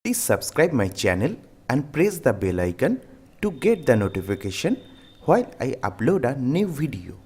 Please subscribe my channel and press the bell icon to get the notification while I upload a new video.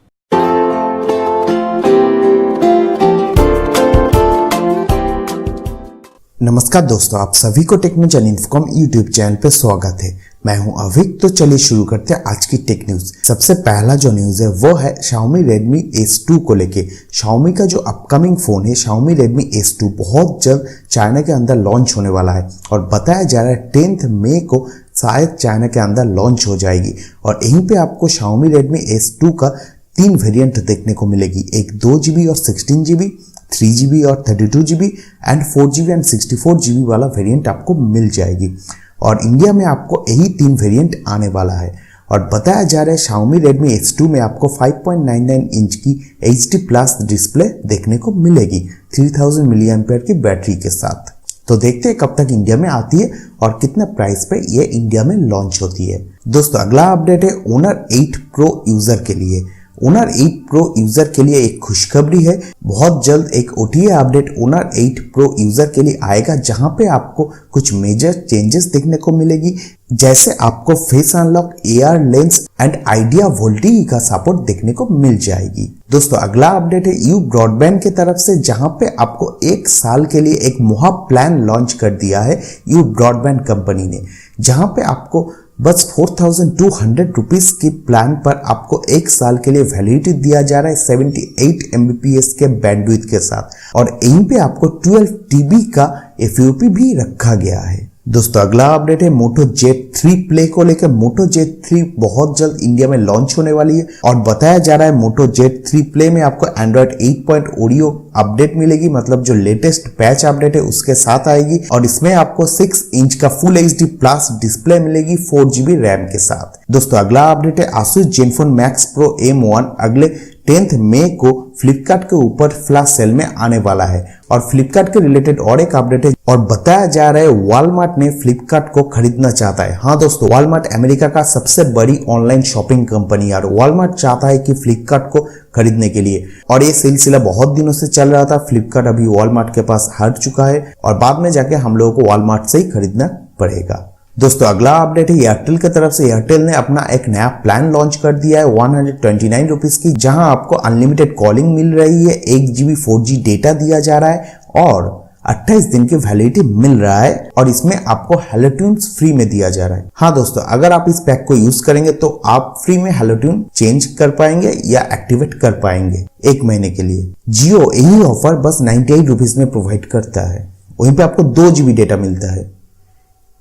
नमस्कार दोस्तों, आप सभी को टेक्नोजॉन Infocom YouTube channel पे स्वागत है। मैं हूं अविक। तो चलिए शुरू करते हैं आज की टेक न्यूज। सबसे पहला जो न्यूज है वो है Xiaomi Redmi S2 को लेके। Xiaomi का जो अपकमिंग फोन है Xiaomi Redmi S2 बहुत जल्द चाइना के अंदर लॉन्च होने वाला है और बताया जा रहा है 10 मई को शायद चाइना के अंदर लॉन्च हो जाएगी। और यहीं पे आपको Xiaomi Redmi S2 का 3 वेरिएंट देखने को मिलेगी, एक 2GB और 16GB, 3GB और 32GB and 4GB and 64GB वाला वेरिएंट आपको मिल जाएगी। और इंडिया में आपको यही 3 वेरिएंट आने वाला है। और बताया जा रहा है Xiaomi Redmi S2 में आपको 5.99 इंच की HD प्लस डिस्प्ले देखने को मिलेगी 3000 mAh की बैटरी के साथ। तो देखते हैं कब तक इंडिया में आती है और कितने प्राइस पे ये इंडिया में लॉन्च होती है। दोस्तों अगला अपडेट है Honor 8 Pro यूजर के लिए। Honor 8 Pro यूजर के लिए एक खुशखबरी है। बहुत जल्द एक OTA update Honor 8 Pro user के लिए आएगा, जहां पे आपको कुछ मेजर चेंजेस देखने को मिलेगी, जैसे आपको face unlock, AR lens and idea VoLTE का सपोर्ट देखने को मिल जाएगी। दोस्तों अगला अपडेट है यू ब्रॉडबैंड की तरफ से, जहां पे आपको 1 साल के लिए एक मुहा प्लान लॉन्च कर दिया है यू ब्रॉडबैंड कंपनी ने, जहां पे आपको बस 4200 रुपीज की प्लान पर आपको 1 साल के लिए वैलिडिटी दिया जा रहा है 78 Mbps के बैंडविड्थ के साथ। और यहीं पे आपको 12 TB का FUP भी रखा गया है। दोस्तों अगला अपडेट है Moto Z3 प्ले को लेकर। Moto Z3 बहुत जल्द इंडिया में लॉन्च होने वाली है और बताया जा रहा है Moto Z3 प्ले में आपको Android 8.0 अपडेट मिलेगी, मतलब जो लेटेस्ट पैच अपडेट है उसके साथ आएगी। और इसमें आपको 6 इंच का फुल HD प्लस डिस्प्ले मिलेगी 4GB रैम के साथ। दोस्तों अगला अपडेट है Asus Zenfone Max Pro M1 अगले 10 मई को फ्लिपकार्ट के ऊपर फ्लैश सेल में आने वाला है। और फ्लिपकार्ट के रिलेटेड और एक अपडेट है और बताया जा रहा है वॉलमार्ट ने फ्लिपकार्ट को खरीदना चाहता है। हाँ दोस्तों, वॉलमार्ट अमेरिका का सबसे बड़ी ऑनलाइन शॉपिंग कंपनी है और वॉलमार्ट चाहता है कि फ्लिपकार्ट को खरीदने के लिए। और ये सिलसिला बहुत दिनों से चल रहा था। फ्लिपकार्ट अभी वॉलमार्ट के पास हट चुका है और बाद में जाके हम लोगों को वॉलमार्ट से ही खरीदना पड़ेगा। दोस्तों अगला अपडेट है एयरटेल की तरफ से। एयरटेल ने अपना एक नया प्लान लॉन्च कर दिया है 129 रुपीज की, जहां आपको अनलिमिटेड कॉलिंग मिल रही है, 1GB 4G डेटा दिया जा रहा है और 28 दिन की वैलिडिटी मिल रहा है। और इसमें आपको हेलो ट्यून्स फ्री में दिया जा रहा है। हाँ दोस्तों, अगर आप इस पैक को यूज करेंगे तो आप फ्री में हेलो ट्यून चेंज कर पाएंगे या एक्टिवेट कर पाएंगे 1 महीने के लिए। जियो यही ऑफर बस 98 रुपीज में प्रोवाइड करता है, वहीं पे आपको 2GB डेटा मिलता है।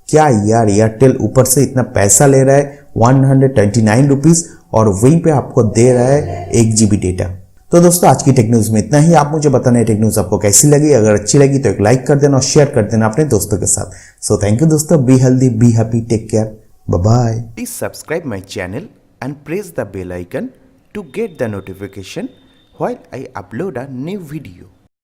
क्या यार, एयरटेल ऊपर से इतना पैसा ले रहा है 129 रुपीज और वहीं पे आपको दे रहा है 1GB डेटा। तो दोस्तों आज की टेक न्यूज में इतना ही। आप मुझे बताना टेक न्यूज आपको कैसी लगी। अगर अच्छी लगी तो एक लाइक कर देना और शेयर कर देना अपने दोस्तों के साथ। सो थैंक यू दोस्तों। Be healthy, be happy, take care, bye bye. Please subscribe my channel and press the bell icon to get the notification while I upload a new video.